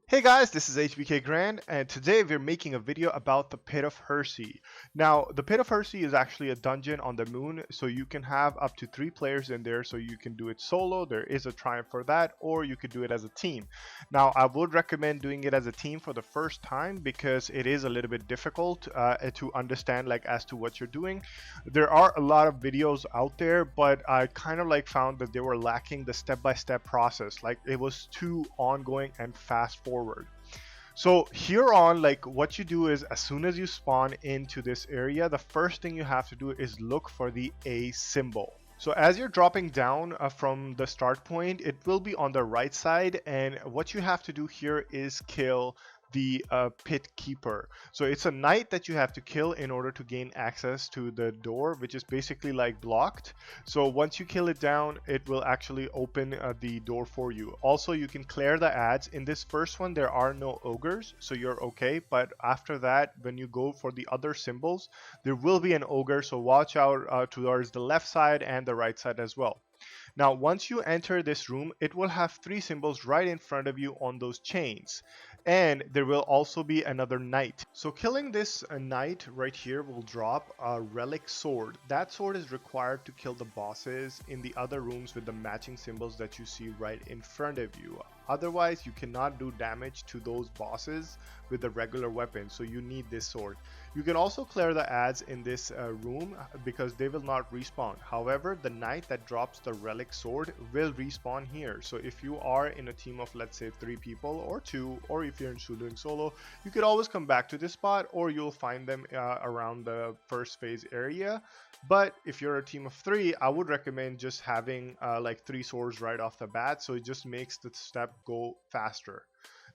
Hey guys, this is HBK Grand, and today we're making a video about the Pit of Heresy. Now, the Pit of Heresy is actually a dungeon on the moon, so you can have up to 3 players in there, so you can do it solo, there is a triumph for that, or you could do it as a team. Now, I would recommend doing it as a team for the first time because it is a little bit difficult to understand as to what you're doing. There are a lot of videos out there, but I kind of found that they were lacking the step-by-step process. Like it was too ongoing and fast forward. So here on, what you do is as soon as you spawn into this area, the first thing you have to do is look for the A symbol. So as you're dropping down from the start point, it will be on the right side, and what you have to do here is kill the pit keeper. So it's a knight that you have to kill in order to gain access to the door, which is basically blocked. So once you kill it down, it will actually open the door for you. Also, you can clear the ads. In this first one, there are no ogres, so you're okay. But after that, when you go for the other symbols, there will be an ogre, so watch out towards the left side and the right side as well. Now, once you enter this room, it will have 3 symbols right in front of you on those chains. And there will also be another knight. So killing this knight right here will drop a relic sword. That sword is required to kill the bosses in the other rooms with the matching symbols that you see right in front of you. Otherwise, you cannot do damage to those bosses with the regular weapon, so you need this sword. You can also clear the ads in this room because they will not respawn. However, the knight that drops the relic sword will respawn here. So if you are in a team of, let's say, 3 people or 2, or if you're doing solo, you could always come back to this spot, or you'll find them around the first phase area. But if you're a team of 3, I would recommend just having 3 swords right off the bat, so it just makes the step go faster.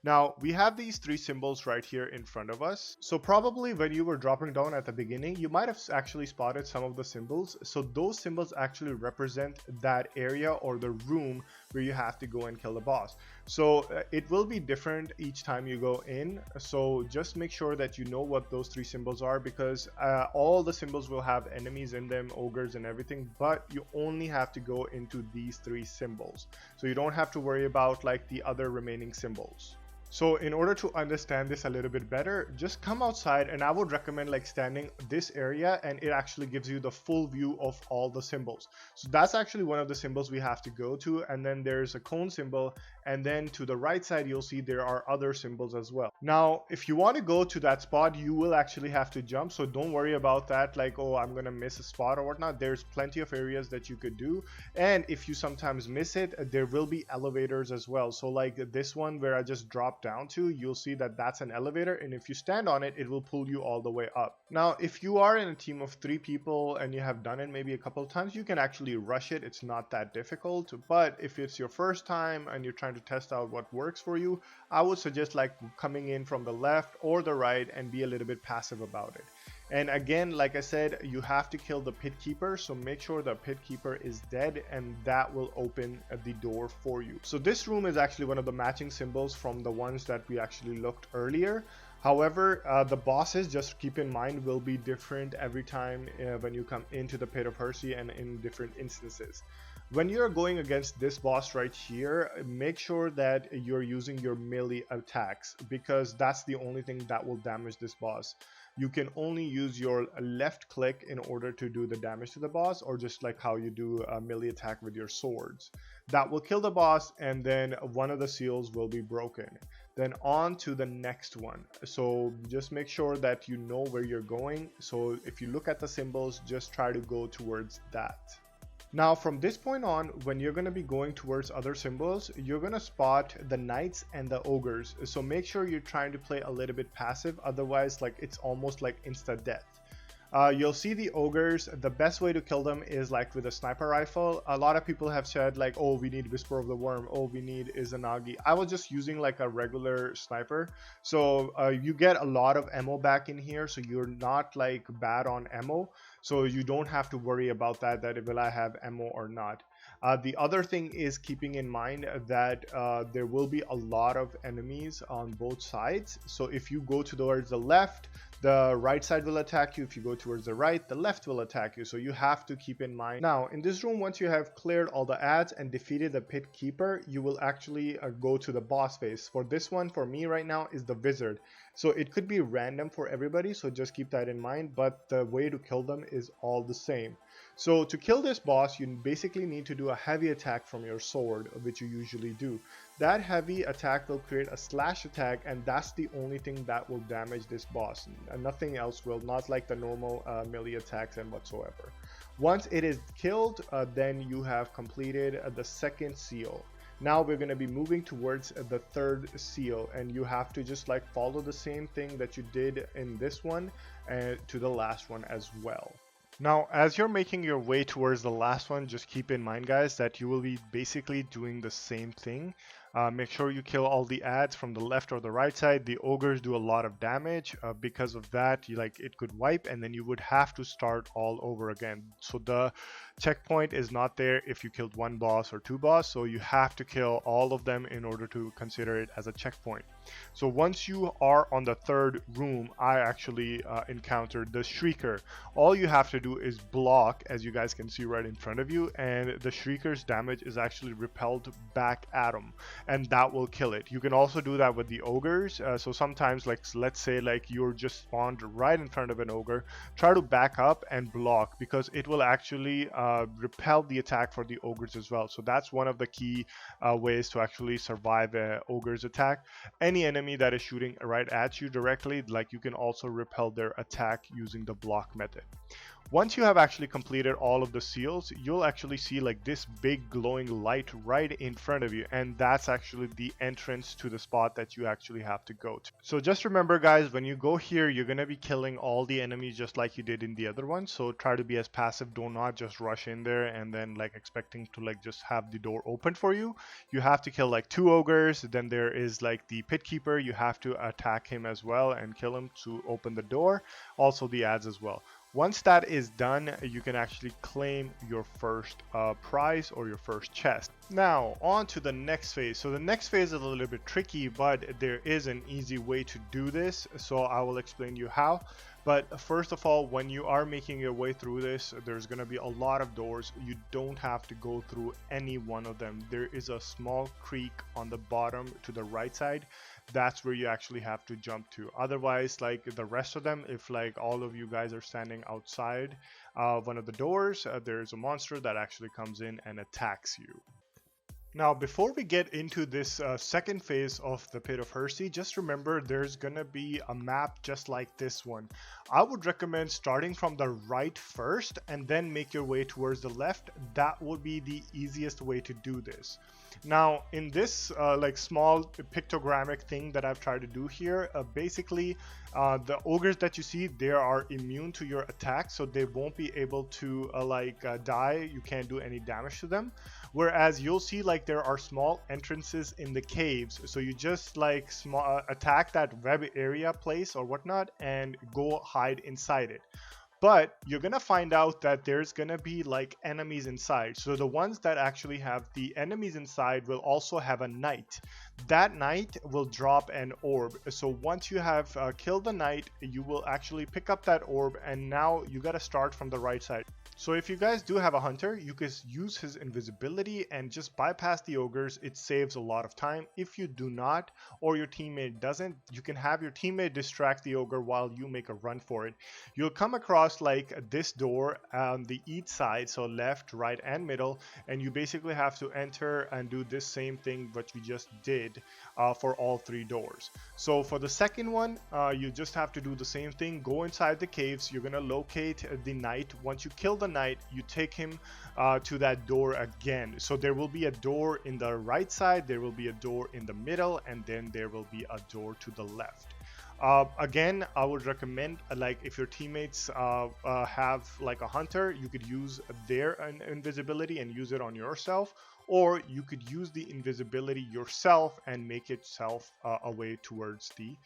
Now, we have these 3 symbols right here in front of us. So probably when you were dropping down at the beginning, you might have actually spotted some of the symbols. So those symbols actually represent that area or the room where you have to go and kill the boss. So it will be different each time you go in. So just make sure that you know what those 3 symbols are, because all the symbols will have enemies in them, ogres and everything, but you only have to go into these 3 symbols. So you don't have to worry about the other remaining symbols. So in order to understand this a little bit better, just come outside, and I would recommend standing this area, and it actually gives you the full view of all the symbols. So that's actually one of the symbols we have to go to, and then there's a cone symbol, and then to the right side you'll see there are other symbols as well. Now if you want to go to that spot, you will actually have to jump, so don't worry about that oh, I'm gonna miss a spot or whatnot. There's plenty of areas that you could do, and if you sometimes miss it, there will be elevators as well. So this one where I just dropped down to, you'll see that that's an elevator, and if you stand on it, it will pull you all the way up. Now if you are in a team of 3 people and you have done it maybe a couple of times, you can actually rush it. It's not that difficult. But if it's your first time and you're trying to test out what works for you, I would suggest coming in from the left or the right and be a little bit passive about it. And again, like I said, you have to kill the pit keeper, so make sure the pit keeper is dead, and that will open the door for you. So this room is actually one of the matching symbols from the ones that we actually looked earlier. However, the bosses, just keep in mind, will be different every time when you come into the Pit of Heresy and in different instances. When you're going against this boss right here, make sure that you're using your melee attacks, because that's the only thing that will damage this boss. You can only use your left click in order to do the damage to the boss, or just how you do a melee attack with your swords. That will kill the boss, and then one of the seals will be broken. Then on to the next one. So just make sure that you know where you're going. So if you look at the symbols, just try to go towards that. Now from this point on, when you're going to be going towards other symbols, you're going to spot the knights and the ogres. So make sure you're trying to play a little bit passive, otherwise it's almost like insta death. You'll see the ogres. The best way to kill them is with a sniper rifle. A lot of people have said oh, we need Whisper of the Worm, oh, we need Izanagi. I was just using a regular sniper, so you get a lot of ammo back in here, so you're not bad on ammo, so you don't have to worry about that will I have ammo or not. The other thing is keeping in mind that there will be a lot of enemies on both sides. So if you go towards the left, the right side will attack you. If you go towards the right, the left will attack you. So you have to keep in mind. Now, in this room, once you have cleared all the ads and defeated the pit keeper, you will actually go to the boss phase. For this one, for me right now, is the Vizard. So it could be random for everybody, so just keep that in mind, but the way to kill them is all the same. So to kill this boss, you basically need to do a heavy attack from your sword, which you usually do. That heavy attack will create a slash attack, and that's the only thing that will damage this boss. Nothing else will, not like the normal melee attacks and whatsoever. Once it is killed, then you have completed the second seal. Now we're going to be moving towards the third seal, and you have to just like follow the same thing that you did in this one to the last one as well. Now, as you're making your way towards the last one, just keep in mind, guys, that you will be basically doing the same thing. Make sure you kill all the ads from the left or the right side. The ogres do a lot of damage. Because of that, it could wipe, and then you would have to start all over again. So the checkpoint is not there if you killed one boss or two boss, so you have to kill all of them in order to consider it as a checkpoint. So once you are on the third room, I actually encountered the Shrieker. All you have to do is block, as you guys can see right in front of you, and the Shrieker's damage is actually repelled back at him, and that will kill it. You can also do that with the ogres. So sometimes, let's say you're just spawned right in front of an ogre, try to back up and block, because it will actually repel the attack for the ogres as well. So that's one of the key ways to actually survive an ogre's attack. Any enemy that is shooting right at you directly, you can also repel their attack using the block method. Once you have actually completed all of the seals, you'll actually see this big glowing light right in front of you, and that's actually the entrance to the spot that you actually have to go to. So just remember, guys, when you go here, you're going to be killing all the enemies just like you did in the other one. So try to be as passive. Do not just rush in there and then expecting to just have the door open for you. You have to kill 2 ogres. Then there is the pit keeper. You have to attack him as well and kill him to open the door. Also the ads as well. Once that is done, you can actually claim your first prize or your first chest. Now, on to the next phase. So the next phase is a little bit tricky, but there is an easy way to do this. So I will explain you how. But first of all, when you are making your way through this, there's going to be a lot of doors. You don't have to go through any one of them. There is a small creek on the bottom to the right side. That's where you actually have to jump to. Otherwise, the rest of them, if all of you guys are standing outside one of the doors, there's a monster that actually comes in and attacks you. Now, before we get into this second phase of the Pit of Heresy, just remember there's gonna be a map just like this one. I would recommend starting from the right first and then make your way towards the left. That would be the easiest way to do this. Now, in this small pictogrammic thing that I've tried to do here, basically the ogres that you see, they are immune to your attack, so they won't be able to die. You can't do any damage to them. Whereas you'll see there are small entrances in the caves, so you just attack that web area place or whatnot and go hide inside it. But you're gonna find out that there's gonna be enemies inside. So the ones that actually have the enemies inside will also have a knight. That knight will drop an orb. So once you have killed the knight, you will actually pick up that orb, and now you gotta start from the right side. So if you guys do have a hunter, you can use his invisibility and just bypass the ogres. It saves a lot of time. If you do not, or your teammate doesn't, you can have your teammate distract the ogre while you make a run for it. You'll come across this door on the each side, so left, right, and middle, and you basically have to enter and do this same thing what we just did for all 3 doors. So for the second one, you just have to do the same thing. Go inside the caves. You're gonna locate the knight. Once you kill the knight, you take him to that door again. So there will be a door in the right side, there will be a door in the middle, and then there will be a door to the left. Again, I would recommend if your teammates have a hunter, you could use their invisibility and use it on yourself, or you could use the invisibility yourself and make itself away towards the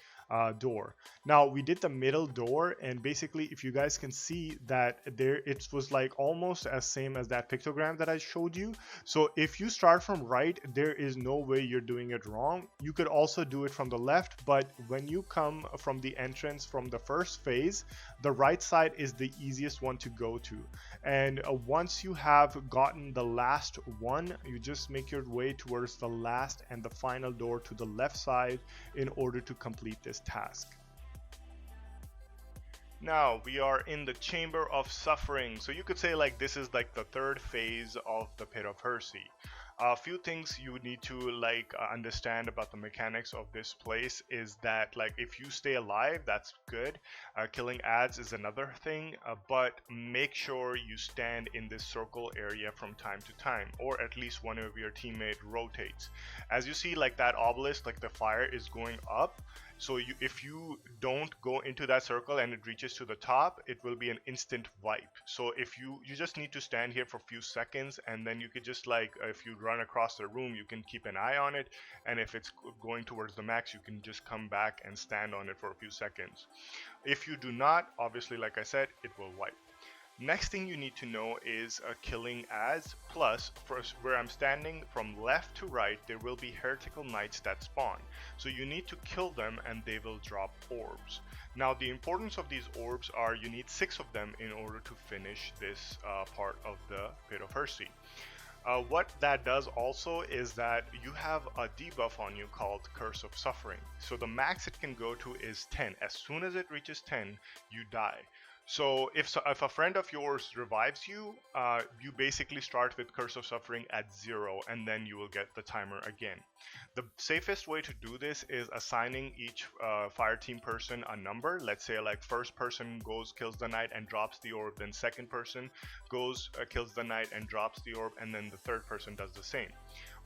door. Now we did the middle door, and basically if you guys can see that there it was like almost as same as that pictogram that I showed you. So if you start from right, there is no way you're doing it wrong. You could also do it from the left, but when you come from the entrance from the first phase, the right side is the easiest one to go to. And once you have gotten the last one, you just make your way towards the last and the final door to the left side in order to complete this task. Now we are in the Chamber of Suffering, so you could say like this is like the third phase of the Pit of Heresy. A few things you need to like understand about the mechanics of this place is that like if you stay alive, that's good. Killing ads is another thing, but make sure you stand in this circle area from time to time, or at least one of your teammate rotates. As you see, like that obelisk, like the fire is going up. So if you don't go into that circle and it reaches to the top, it will be an instant wipe. So if you just need to stand here for a few seconds, and then you could just like, if you run across the room, you can keep an eye on it, and if it's going towards the max, you can just come back and stand on it for a few seconds. If you do not, obviously like I said, it will wipe. Next thing you need to know is killing ads, plus where I'm standing from left to right, there will be heretical knights that spawn. So you need to kill them and they will drop orbs. Now the importance of these orbs are you need 6 of them in order to finish this part of the Pit of Heresy. What that does also is that you have a debuff on you called Curse of Suffering. So the max it can go to is 10. As soon as it reaches 10, you die. So if a friend of yours revives you, you basically start with Curse of Suffering at 0, and then you will get the timer again. The safest way to do this is assigning each fire team person a number. Let's say like first person goes, kills the knight and drops the orb, then second person goes, kills the knight and drops the orb, and then the third person does the same.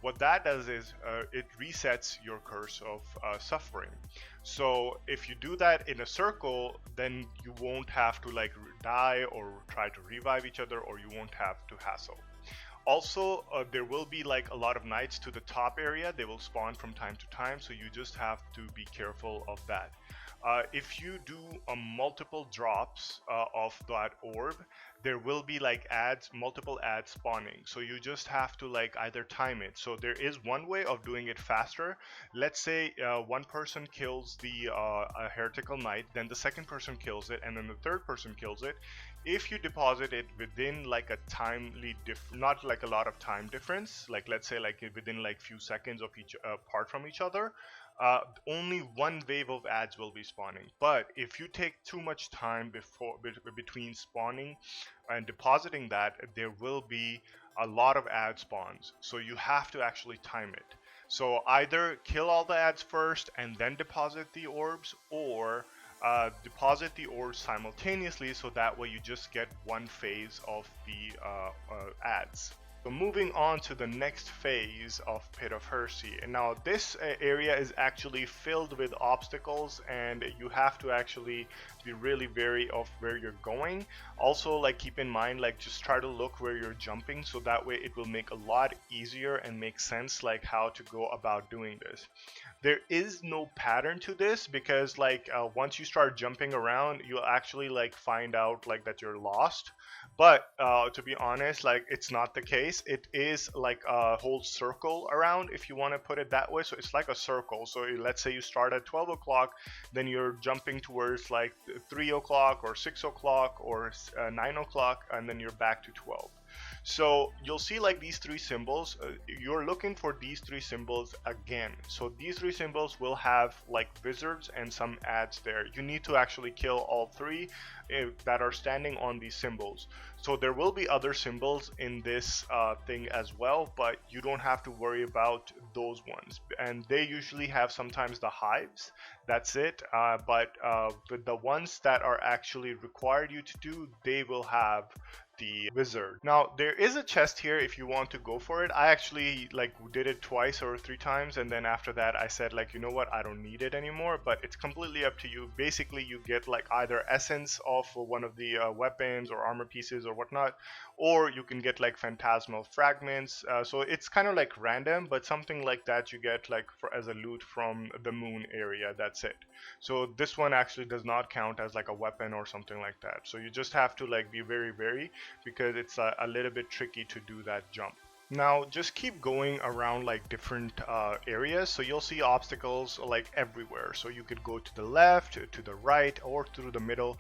What that does is it resets your Curse of Suffering. So if you do that in a circle, then you won't have to like die or try to revive each other, or you won't have to hassle. Also, there will be like a lot of knights to the top area. They will spawn from time to time, so you just have to be careful of that. If you do multiple drops of that orb, there will be like ads, multiple ads spawning. So you just have to like either time it. So there is one way of doing it faster. Let's say one person kills the heretical knight, then the second person kills it, and then the third person kills it. If you deposit it within like a timely not like a lot of time difference, like let's say like within like few seconds of each apart from each other, only one wave of ads will be spawning. But if you take too much time between spawning and depositing that, there will be a lot of ad spawns. So you have to actually time it. So either kill all the ads first and then deposit the orbs, or deposit the orbs simultaneously, so that way you just get one phase of the ads. So moving on to the next phase of Pit of Heresy. And now this area is actually filled with obstacles, and you have to actually be really wary of where you're going. Also, like keep in mind, like just try to look where you're jumping, so that way it will make a lot easier and make sense like how to go about doing this. There is no pattern to this, because like once you start jumping around, you'll actually like find out like that you're lost. But to be honest, like it's not the case. It is like a whole circle around, if you want to put it that way. So it's like a circle. So let's say you start at 12 o'clock, then you're jumping towards like 3 o'clock or 6 o'clock or 9 o'clock, and then you're back to 12. So you'll see like these 3 symbols, you're looking for these 3 symbols again. So these 3 symbols will have like wizards and some ads there. You need to actually kill all 3 that are standing on these symbols. So there will be other symbols in this thing as well, but you don't have to worry about those ones. And they usually have sometimes the hives, that's it. But the ones that are actually required you to do, they will have the wizard. Now there is a chest here if you want to go for it. I actually like did it twice or 3 times, and then after that I said like, you know what, I don't need it anymore. But it's completely up to you. Basically you get like either essence of one of the weapons or armor pieces or whatnot, or you can get like phantasmal fragments. So it's kind of like random, but something like that you get like as a loot from the moon area. That's it. So this one actually does not count as like a weapon or something like that. So you just have to like be very because it's a little bit tricky to do that jump. Now just keep going around like different areas, so you'll see obstacles like everywhere. So you could go to the left, to the right, or through the middle.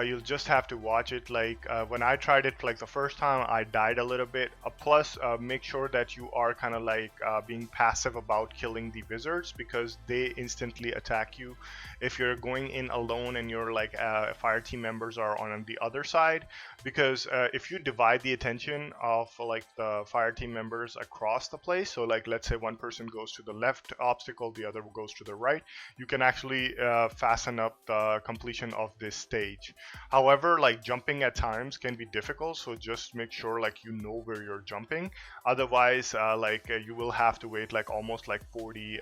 You'll just have to watch it. Like when I tried it like the first time, I died a little bit. Plus make sure that you are kind of like being passive about killing the wizards, because they instantly attack you. If you're going in alone and your like fire team members are on the other side, because if you divide the attention of like the fire team members across the place, so like let's say one person goes to the left obstacle, the other goes to the right, you can actually fasten up the completion of this stage. However, like jumping at times can be difficult, so just make sure like you know where you're jumping. Otherwise you will have to wait like almost like 40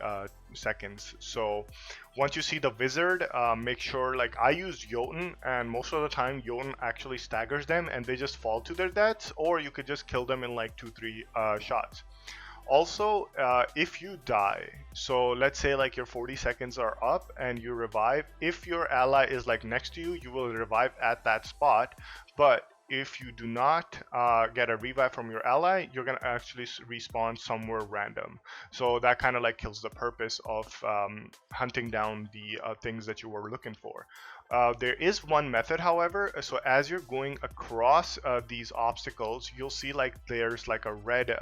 seconds. So once you see the wizard, make sure, like I used Jotun, and most of the time Jotun actually staggers them and they just fall to their deaths, or you could just kill them in like 2-3 shots. Also, if you die, so let's say like your 40 seconds are up and you revive, if your ally is like next to you, you will revive at that spot. But if you do not get a revive from your ally, you're gonna actually respawn somewhere random. So that kind of like kills the purpose of hunting down the things that you were looking for. There is one method, however. So as you're going across these obstacles, you'll see like there's like a red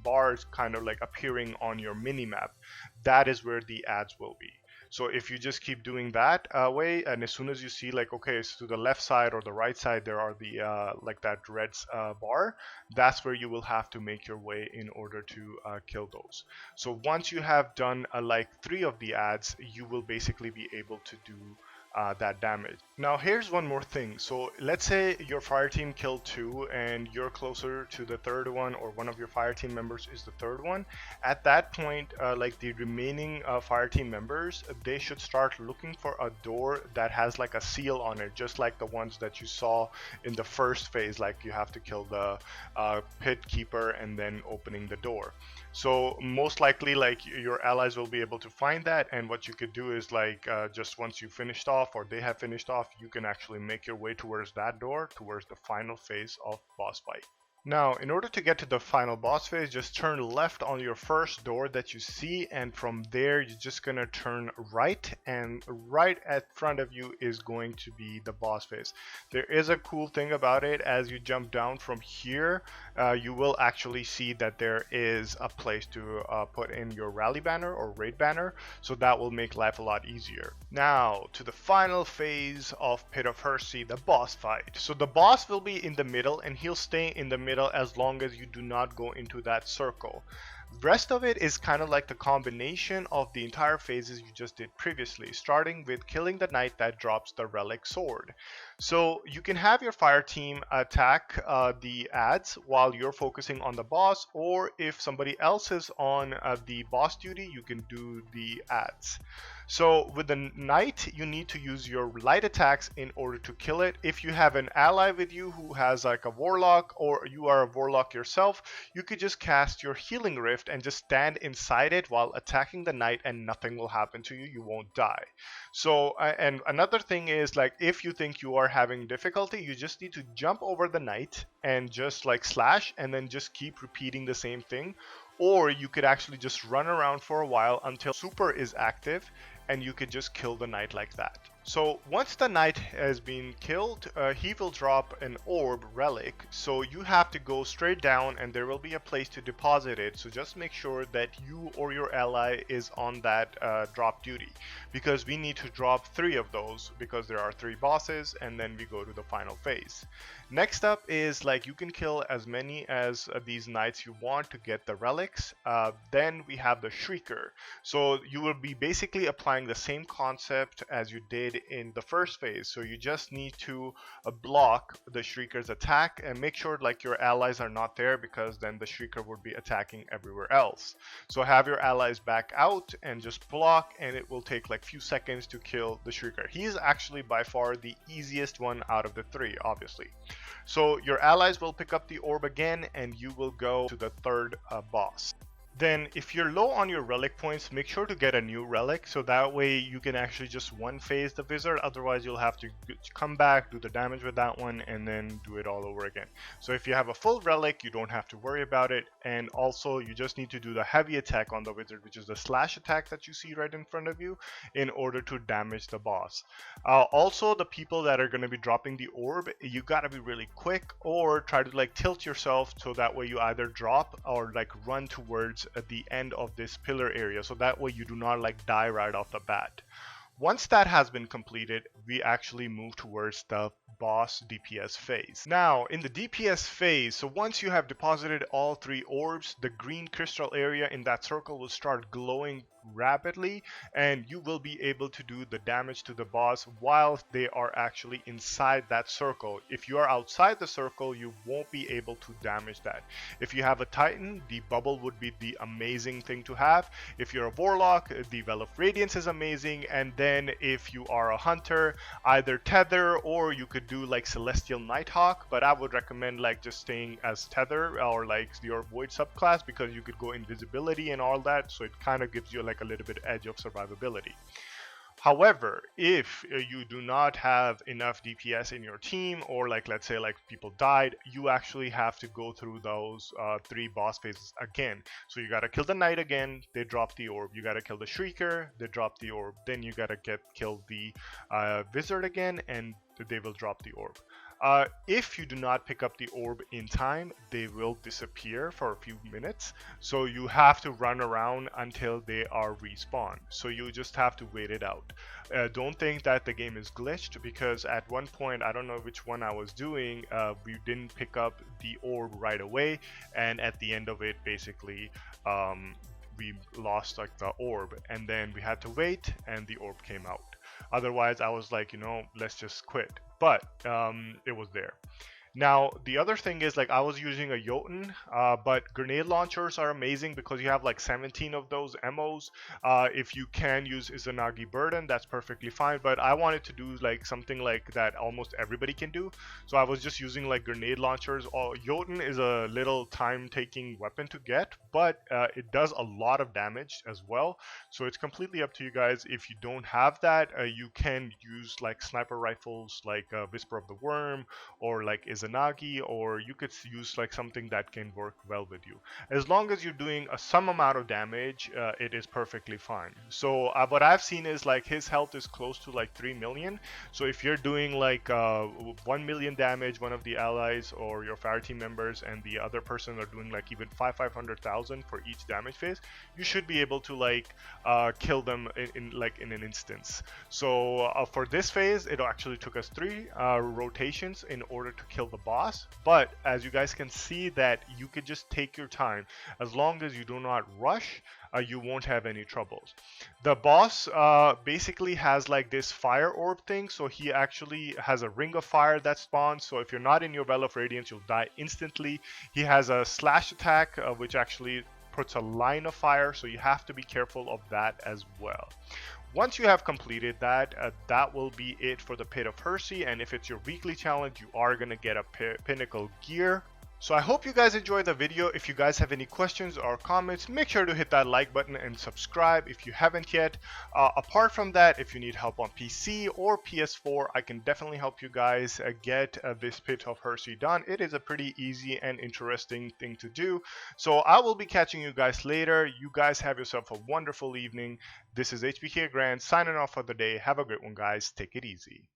bars kind of like appearing on your mini map. That is where the ads will be. So if you just keep doing that way, and as soon as you see like, okay, so to the left side or the right side, there are the like that red bar, that's where you will have to make your way in order to kill those. So once you have done like 3 of the ads, you will basically be able to do that damage. Now here's one more thing. So let's say your fire team killed 2 and you're closer to the 3rd one, or one of your fire team members is the 3rd one. At that point, like the remaining fire team members, they should start looking for a door that has like a seal on it, just like the ones that you saw in the first phase, like you have to kill the pit keeper and then opening the door. So most likely like your allies will be able to find that, and what you could do is like just once you finished off, or they have finished off, you can actually make your way towards that door, towards the final phase of boss fight. Now, in order to get to the final boss phase, just turn left on your first door that you see, and from there you're just gonna turn right, and right at front of you is going to be the boss phase. There is a cool thing about it. As you jump down from here, you will actually see that there is a place to put in your rally banner or raid banner, so that will make life a lot easier. Now, to the final phase of Pit of Heresy, the boss fight. So the boss will be in the middle, and he'll stay in the middle as long as you do not go into that circle. The rest of it is kind of like the combination of the entire phases you just did previously, starting with killing the knight that drops the relic sword. So you can have your fire team attack the ads while you're focusing on the boss, or if somebody else is on the boss duty, you can do the ads. So with the knight, you need to use your light attacks in order to kill it. If you have an ally with you who has like a warlock, or you are a warlock yourself, you could just cast your healing rift and just stand inside it while attacking the knight, and nothing will happen to you. You won't die. So and another thing is, like, if you think you are having difficulty, you just need to jump over the knight and just like slash, and then just keep repeating the same thing. Or you could actually just run around for a while until super is active, and you could just kill the knight like that. So once the knight has been killed, he will drop an orb relic. So you have to go straight down, and there will be a place to deposit it. So just make sure that you or your ally is on that drop duty, because we need to drop 3 of those, because there are 3 bosses, and then we go to the final phase. Next up is, like, you can kill as many as these knights you want to get the relics. Then we have the Shrieker. So you will be basically applying the same concept as you did did in the first phase. So you just need to block the Shrieker's attack and make sure like your allies are not there, because then the Shrieker would be attacking everywhere else. So have your allies back out and just block, and it will take like few seconds to kill the Shrieker. He's actually by far the easiest one out of the three, obviously. So your allies will pick up the orb again, and you will go to the third boss. Then if you're low on your relic points, make sure to get a new relic, so that way you can actually just one phase the Vizard. Otherwise you'll have to come back, do the damage with that one, and then do it all over again. So if you have a full relic, you don't have to worry about it. And also you just need to do the heavy attack on the Vizard, which is the slash attack that you see right in front of you, in order to damage the boss. Also, the people that are going to be dropping the orb, you gotta be really quick, or try to like tilt yourself so that way you either drop or like run towards at the end of this pillar area, so that way you do not like die right off the bat. Once that has been completed, we actually move towards the boss DPS phase. Now in the DPS phase, so once you have deposited all 3 orbs, the green crystal area in that circle will start glowing rapidly, and you will be able to do the damage to the boss while they are actually inside that circle. If you are outside the circle, you won't be able to damage that. If you have a Titan, the bubble would be the amazing thing to have. If you're a Warlock, the Well of Radiance is amazing. And then if you are a Hunter, either Tether, or you could do like Celestial Nighthawk, but I would recommend like just staying as Tether or like your Void subclass, because you could go invisibility and all that, so it kind of gives you like a little bit edge of survivability. However, if you do not have enough DPS in your team, or like let's say like people died, you actually have to go through those 3 boss phases again. So you gotta kill the Knight again, they drop the orb. You gotta kill the Shrieker, they drop the orb. Then you gotta kill the Vizard again, and they will drop the orb. If you do not pick up the orb in time, they will disappear for a few minutes. So you have to run around until they are respawned. So you just have to wait it out. Don't think that the game is glitched, because at one point, I don't know which one I was doing, we didn't pick up the orb right away, and at the end of it, basically, we lost like the orb, and then we had to wait, and the orb came out. Otherwise, I was like, you know, let's just quit. But it was there. Now, the other thing is, like, I was using a Jotun, but grenade launchers are amazing because you have like 17 of those MOs. If you can use Izanagi Burden, that's perfectly fine, but I wanted to do like something like that almost everybody can do. So I was just using like grenade launchers. Jotun is a little time-taking weapon to get, but it does a lot of damage as well. So it's completely up to you guys. If you don't have that, you can use like sniper rifles like Whisper of the Worm, or like Izanagi, or you could use like something that can work well with you. As long as you're doing some amount of damage, it is perfectly fine. So what I've seen is like his health is close to like 3 million. So if you're doing like 1 million damage, one of the allies or your fire team members and the other person are doing like even 500,000 for each damage phase, you should be able to like kill them in an instance. So for this phase, it actually took us 3 rotations in order to kill the boss, but as you guys can see that you could just take your time. As long as you do not rush, you won't have any troubles. The boss basically has like this fire orb thing, so he actually has a ring of fire that spawns. So if you're not in your Well of Radiance, you'll die instantly. He has a slash attack, which actually puts a line of fire, so you have to be careful of that as well. Once you have completed that, that will be it for the Pit of Heresy, and if it's your weekly challenge, you are going to get a pinnacle gear. So I hope you guys enjoyed the video. If you guys have any questions or comments, make sure to hit that like button and subscribe if you haven't yet. Apart from that, if you need help on PC or PS4, I can definitely help you guys get this Pit of Heresy done. It is a pretty easy and interesting thing to do. So I will be catching you guys later. You guys have yourself a wonderful evening. This is HBK Grand signing off for the day. Have a great one, guys. Take it easy.